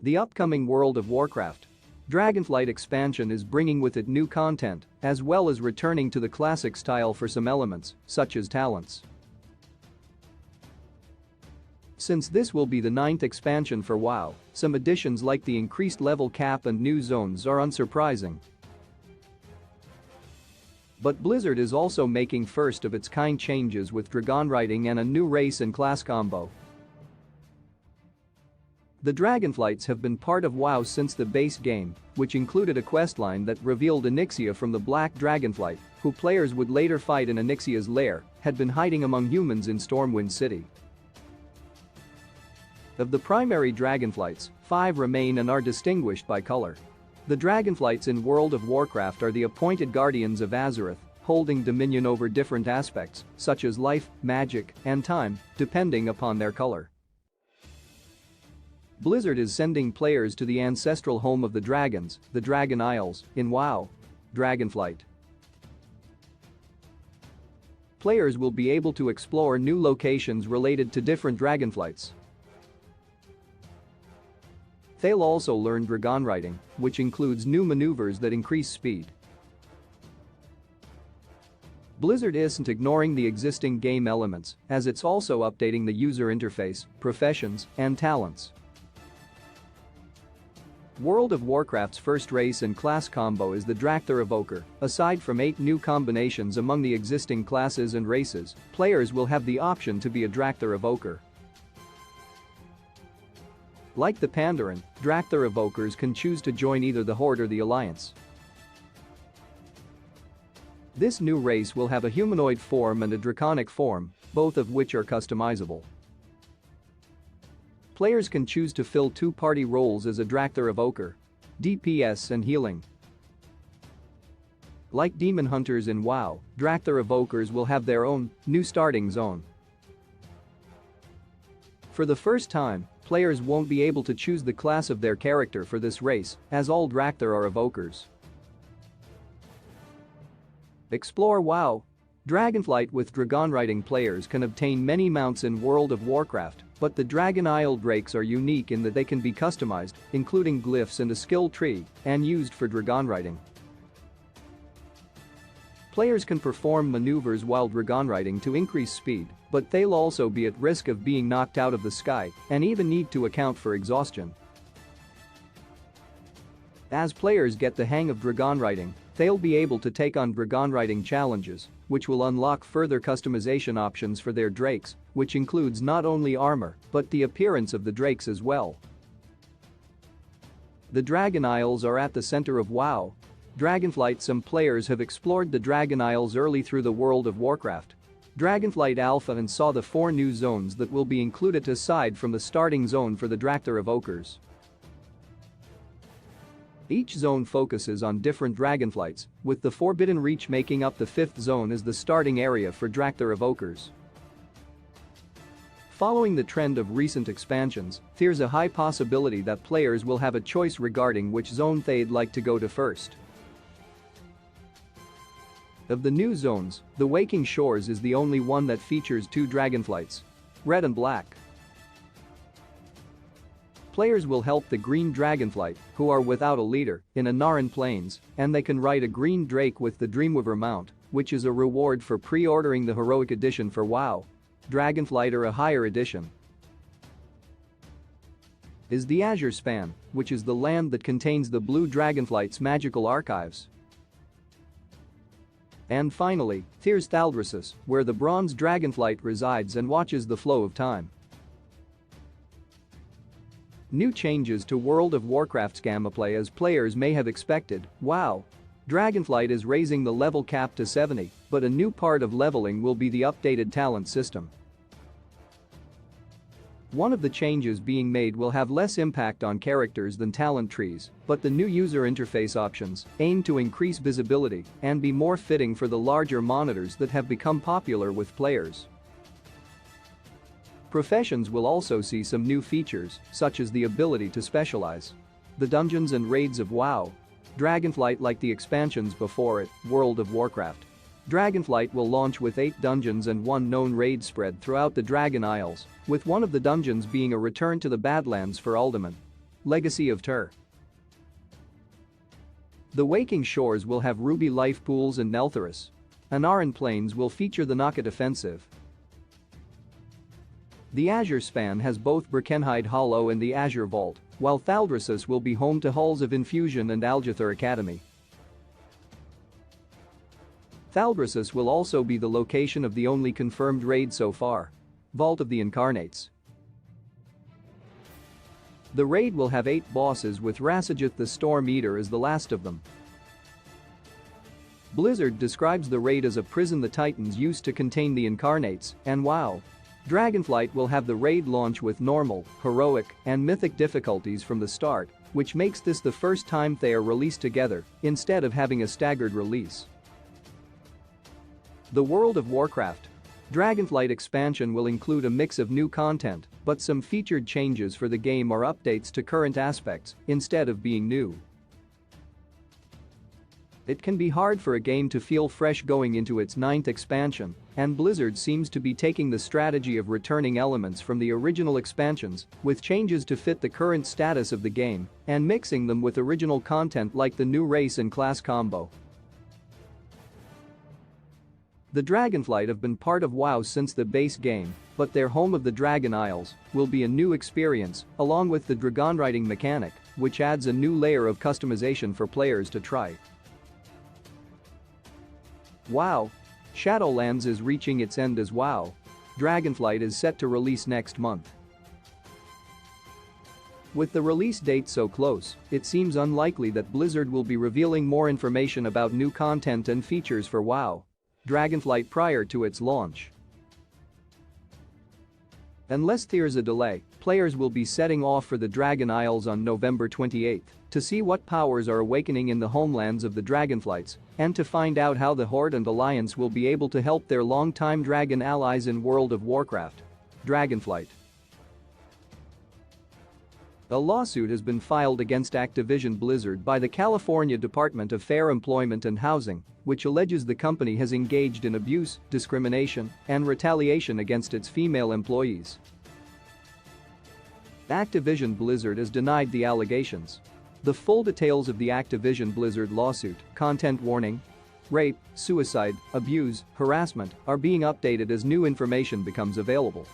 The upcoming World of Warcraft Dragonflight expansion is bringing with it new content, as well as returning to the classic style for some elements, such as talents. Since this will be the 9th expansion for WoW, some additions like the increased level cap and new zones are unsurprising. But Blizzard is also making first-of-its-kind changes with Dragonwriting and a new race and class combo. The Dragonflights have been part of WoW since the base game, which included a questline that revealed Onyxia from the Black Dragonflight, who players would later fight in Onyxia's lair, had been hiding among humans in Stormwind City. Of the primary Dragonflights, 5 remain and are distinguished by color. The Dragonflights in World of Warcraft are the appointed guardians of Azeroth, holding dominion over different aspects, such as life, magic, and time, depending upon their color. Blizzard is sending players to the ancestral home of the dragons, the Dragon Isles, in WoW. Dragonflight. Players will be able to explore new locations related to different Dragonflights. They'll also learn Dragonwriting, which includes new maneuvers that increase speed. Blizzard isn't ignoring the existing game elements, as it's also updating the user interface, professions, and talents. World of Warcraft's first race and class combo is the Drakthar Evoker. Aside from 8 new combinations among the existing classes and races, players will have the option to be a Drakthar Evoker. Like the Pandaren, Drakthar Evokers can choose to join either the Horde or the Alliance. This new race will have a humanoid form and a draconic form, both of which are customizable. Players can choose to fill 2 party roles as a Drakthar Evoker: DPS and healing. Like Demon Hunters in WoW, Drakthar Evokers will have their own new starting zone. For the first time, players won't be able to choose the class of their character for this race, as all Drakthar are Evokers. Explore WoW. Dragonflight with Dragonwriting players can obtain many mounts in World of Warcraft, but the Dragon Isle Drakes are unique in that they can be customized, including glyphs and a skill tree, and used for Dragonwriting. Players can perform maneuvers while Dragonwriting to increase speed, but they'll also be at risk of being knocked out of the sky and even need to account for exhaustion. As players get the hang of Dragonwriting, they'll be able to take on Dragonwriting challenges, which will unlock further customization options for their drakes, which includes not only armor, but the appearance of the drakes as well. The Dragon Isles are at the center of WoW. Dragonflight. Some players have explored the Dragon Isles early through the World of Warcraft Dragonflight Alpha and saw the 4 new zones that will be included aside from the starting zone for the Drakthar Evokers. Each zone focuses on different Dragonflights, with the Forbidden Reach making up the 5th zone as the starting area for Drakthar Evokers. Following the trend of recent expansions, there's a high possibility that players will have a choice regarding which zone they'd like to go to first. Of the new zones, the Waking Shores is the only one that features 2 Dragonflights, red and black. Players will help the Green Dragonflight, who are without a leader, in Anaran Plains, and they can ride a green drake with the Dreamweaver mount, which is a reward for pre-ordering the Heroic Edition for WoW. Dragonflight or a higher edition. Is the Azure Span, which is the land that contains the Blue Dragonflight's magical archives. And finally, there's Thaldraszus, where the Bronze Dragonflight resides and watches the flow of time. New changes to World of Warcraft's gameplay. As players may have expected, WoW Dragonflight is raising the level cap to 70, but a new part of leveling will be the updated talent system. One of the changes being made will have less impact on characters than talent trees, but the new user interface options aim to increase visibility and be more fitting for the larger monitors that have become popular with players. Professions will also see some new features, such as the ability to specialize. The dungeons and raids of WoW Dragonflight. Like the expansions before it, World of Warcraft Dragonflight will launch with 8 dungeons and 1 known raid spread throughout the Dragon Isles, with one of the dungeons being a return to the Badlands for Uldaman. Legacy of Tur. The Waking Shores will have Ruby life pools and Neltharis. Anaran Plains will feature the Naka Defensive. The Azure Span has both Birkenhide Hollow and the Azure Vault, while Thaldraszus will be home to Halls of Infusion and Aljathur Academy. Thaldraszus will also be the location of the only confirmed raid so far, Vault of the Incarnates. The raid will have 8 bosses with Rasajith the Storm Eater as the last of them. Blizzard describes the raid as a prison the Titans used to contain the Incarnates, and WoW. Dragonflight will have the raid launch with normal, heroic, and mythic difficulties from the start, which makes this the first time they are released together, instead of having a staggered release. The World of Warcraft. Dragonflight expansion will include a mix of new content, but some featured changes for the game are updates to current aspects, instead of being new. It can be hard for a game to feel fresh going into its 9th expansion, and Blizzard seems to be taking the strategy of returning elements from the original expansions, with changes to fit the current status of the game, and mixing them with original content like the new race and class combo. The Dragonflight have been part of WoW since the base game, but their home of the Dragon Isles will be a new experience, along with the dragon riding mechanic, which adds a new layer of customization for players to try. WoW. Shadowlands is reaching its end as WoW. Dragonflight is set to release next month. With the release date so close, it seems unlikely that Blizzard will be revealing more information about new content and features for WoW. Dragonflight prior to its launch. Unless there's a delay, players will be setting off for the Dragon Isles on November 28 to see what powers are awakening in the homelands of the Dragonflights and to find out how the Horde and Alliance will be able to help their longtime dragon allies in World of Warcraft. Dragonflight. A lawsuit has been filed against Activision Blizzard by the California Department of Fair Employment and Housing, which alleges the company has engaged in abuse, discrimination, and retaliation against its female employees. Activision Blizzard has denied the allegations. The full details of the Activision Blizzard lawsuit, content warning, rape, suicide, abuse, harassment, are being updated as new information becomes available.